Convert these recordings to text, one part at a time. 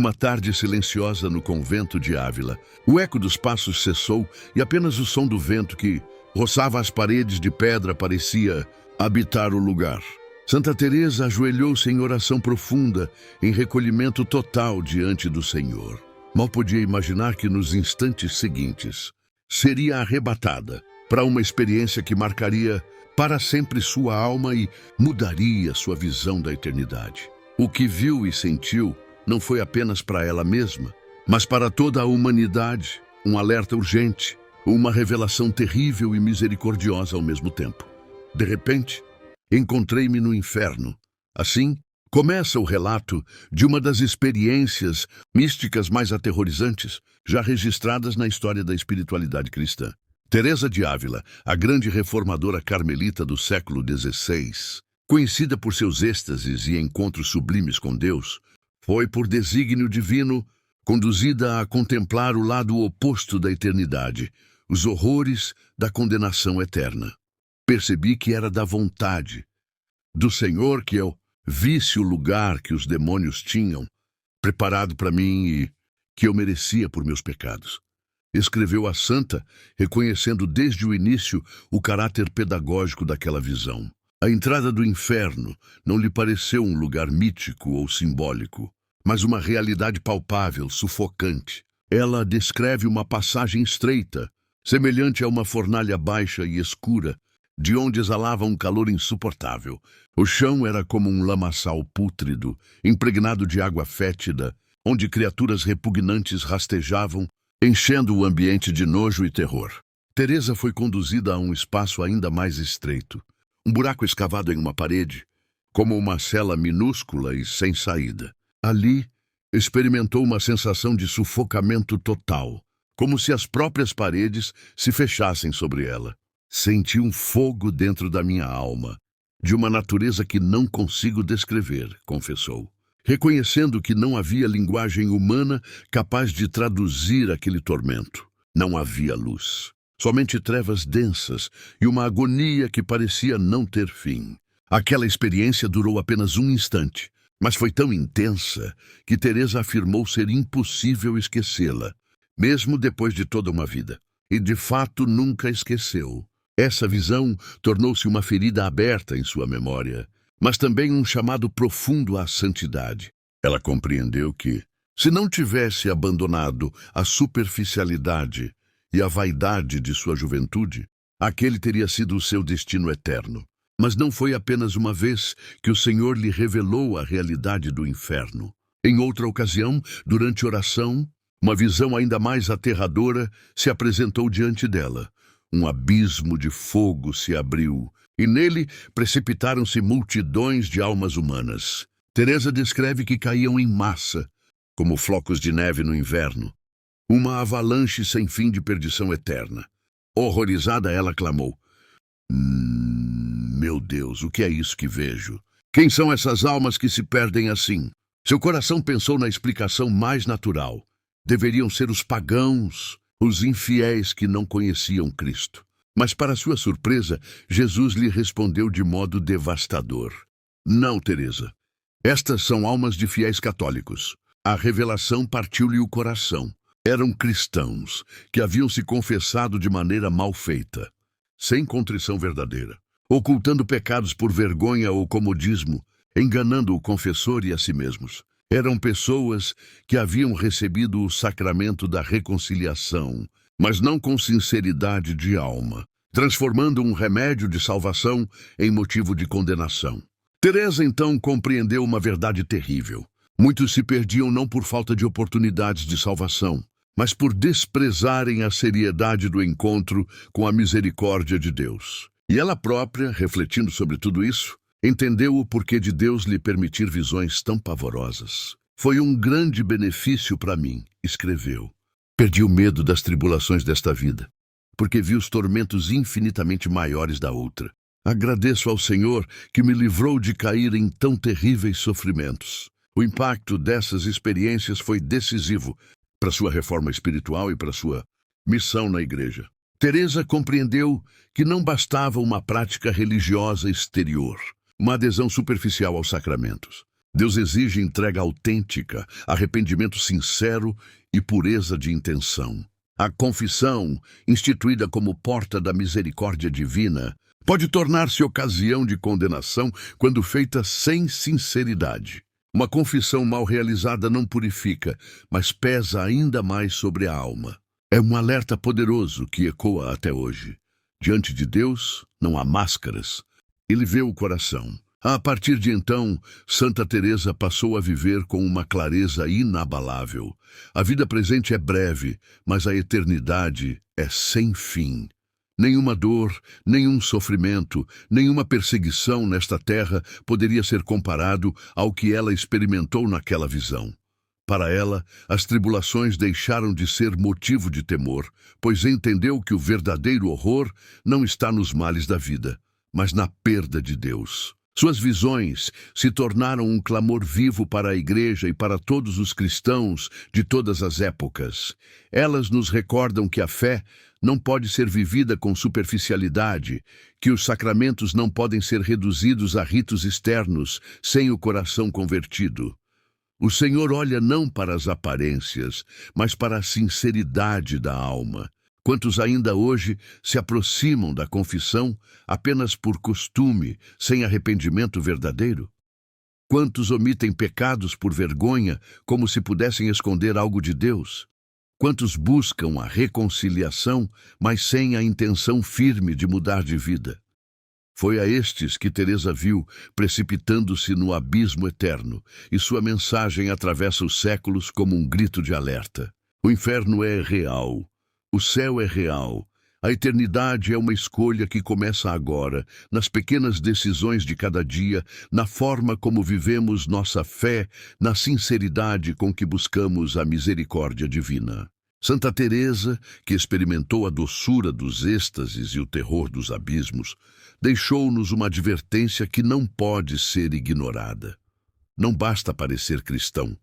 Numa tarde silenciosa no convento de Ávila, o eco dos passos cessou e apenas o som do vento que roçava as paredes de pedra parecia habitar o lugar. Santa Teresa ajoelhou-se em oração profunda, em recolhimento total diante do Senhor. Mal podia imaginar que nos instantes seguintes seria arrebatada para uma experiência que marcaria para sempre sua alma e mudaria sua visão da eternidade. O que viu e sentiu não foi apenas para ela mesma, mas para toda a humanidade, um alerta urgente, uma revelação terrível e misericordiosa ao mesmo tempo. De repente, encontrei-me no inferno. Assim, começa o relato de uma das experiências místicas mais aterrorizantes já registradas na história da espiritualidade cristã. Teresa de Ávila, a grande reformadora carmelita do século XVI, conhecida por seus êxtases e encontros sublimes com Deus, foi, por desígnio divino, conduzida a contemplar o lado oposto da eternidade, os horrores da condenação eterna. Percebi que era da vontade do Senhor que eu visse o lugar que os demônios tinham preparado para mim e que eu merecia por meus pecados. Escreveu a santa, reconhecendo desde o início o caráter pedagógico daquela visão. A entrada do inferno não lhe pareceu um lugar mítico ou simbólico, mas uma realidade palpável, sufocante. Ela descreve uma passagem estreita, semelhante a uma fornalha baixa e escura, de onde exalava um calor insuportável. O chão era como um lamaçal pútrido, impregnado de água fétida, onde criaturas repugnantes rastejavam, enchendo o ambiente de nojo e terror. Teresa foi conduzida a um espaço ainda mais estreito, um buraco escavado em uma parede, como uma cela minúscula e sem saída. Ali, experimentou uma sensação de sufocamento total, como se as próprias paredes se fechassem sobre ela. Senti um fogo dentro da minha alma, de uma natureza que não consigo descrever, confessou, reconhecendo que não havia linguagem humana capaz de traduzir aquele tormento. Não havia luz, somente trevas densas e uma agonia que parecia não ter fim. Aquela experiência durou apenas um instante, mas foi tão intensa que Teresa afirmou ser impossível esquecê-la, mesmo depois de toda uma vida. E de fato nunca esqueceu. Essa visão tornou-se uma ferida aberta em sua memória, mas também um chamado profundo à santidade. Ela compreendeu que, se não tivesse abandonado a superficialidade e a vaidade de sua juventude, aquele teria sido o seu destino eterno. Mas não foi apenas uma vez que o Senhor lhe revelou a realidade do inferno. Em outra ocasião, durante oração, uma visão ainda mais aterradora se apresentou diante dela. Um abismo de fogo se abriu, e nele precipitaram-se multidões de almas humanas. Teresa descreve que caíam em massa, como flocos de neve no inverno. Uma avalanche sem fim de perdição eterna. Horrorizada, ela clamou: meu Deus, o que é isso que vejo? Quem são essas almas que se perdem assim? Seu coração pensou na explicação mais natural. Deveriam ser os pagãos, os infiéis que não conheciam Cristo. Mas, para sua surpresa, Jesus lhe respondeu de modo devastador: não, Teresa. Estas são almas de fiéis católicos. A revelação partiu-lhe o coração. Eram cristãos que haviam se confessado de maneira mal feita, sem contrição verdadeira, ocultando pecados por vergonha ou comodismo, enganando o confessor e a si mesmos. Eram pessoas que haviam recebido o sacramento da reconciliação, mas não com sinceridade de alma, transformando um remédio de salvação em motivo de condenação. Teresa então compreendeu uma verdade terrível. Muitos se perdiam não por falta de oportunidades de salvação, mas por desprezarem a seriedade do encontro com a misericórdia de Deus. E ela própria, refletindo sobre tudo isso, entendeu o porquê de Deus lhe permitir visões tão pavorosas. Foi um grande benefício para mim, escreveu. Perdi o medo das tribulações desta vida, porque vi os tormentos infinitamente maiores da outra. Agradeço ao Senhor que me livrou de cair em tão terríveis sofrimentos. O impacto dessas experiências foi decisivo para sua reforma espiritual e para sua missão na igreja. Teresa compreendeu que não bastava uma prática religiosa exterior, uma adesão superficial aos sacramentos. Deus exige entrega autêntica, arrependimento sincero e pureza de intenção. A confissão, instituída como porta da misericórdia divina, pode tornar-se ocasião de condenação quando feita sem sinceridade. Uma confissão mal realizada não purifica, mas pesa ainda mais sobre a alma. É um alerta poderoso que ecoa até hoje. Diante de Deus, não há máscaras. Ele vê o coração. A partir de então, Santa Teresa passou a viver com uma clareza inabalável. A vida presente é breve, mas a eternidade é sem fim. Nenhuma dor, nenhum sofrimento, nenhuma perseguição nesta terra poderia ser comparado ao que ela experimentou naquela visão. Para ela, as tribulações deixaram de ser motivo de temor, pois entendeu que o verdadeiro horror não está nos males da vida, mas na perda de Deus. Suas visões se tornaram um clamor vivo para a Igreja e para todos os cristãos de todas as épocas. Elas nos recordam que a fé não pode ser vivida com superficialidade, que os sacramentos não podem ser reduzidos a ritos externos sem o coração convertido. O Senhor olha não para as aparências, mas para a sinceridade da alma. Quantos ainda hoje se aproximam da confissão apenas por costume, sem arrependimento verdadeiro? Quantos omitem pecados por vergonha, como se pudessem esconder algo de Deus? Quantos buscam a reconciliação, mas sem a intenção firme de mudar de vida? Foi a estes que Teresa viu precipitando-se no abismo eterno, e sua mensagem atravessa os séculos como um grito de alerta. O inferno é real. O céu é real. A eternidade é uma escolha que começa agora, nas pequenas decisões de cada dia, na forma como vivemos nossa fé, na sinceridade com que buscamos a misericórdia divina. Santa Teresa, que experimentou a doçura dos êxtases e o terror dos abismos, deixou-nos uma advertência que não pode ser ignorada. Não basta parecer cristão,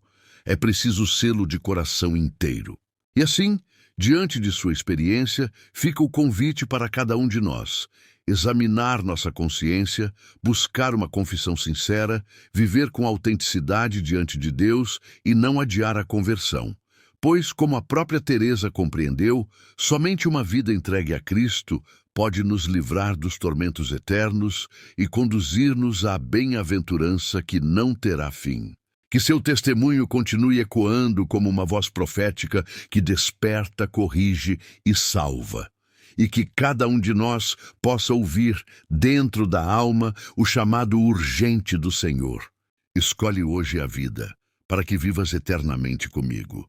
é preciso sê-lo de coração inteiro. E assim, diante de sua experiência, fica o convite para cada um de nós: examinar nossa consciência, buscar uma confissão sincera, viver com autenticidade diante de Deus e não adiar a conversão. Pois, como a própria Teresa compreendeu, somente uma vida entregue a Cristo pode nos livrar dos tormentos eternos e conduzir-nos à bem-aventurança que não terá fim. Que seu testemunho continue ecoando como uma voz profética que desperta, corrige e salva. E que cada um de nós possa ouvir, dentro da alma, o chamado urgente do Senhor. Escolhe hoje a vida, para que vivas eternamente comigo.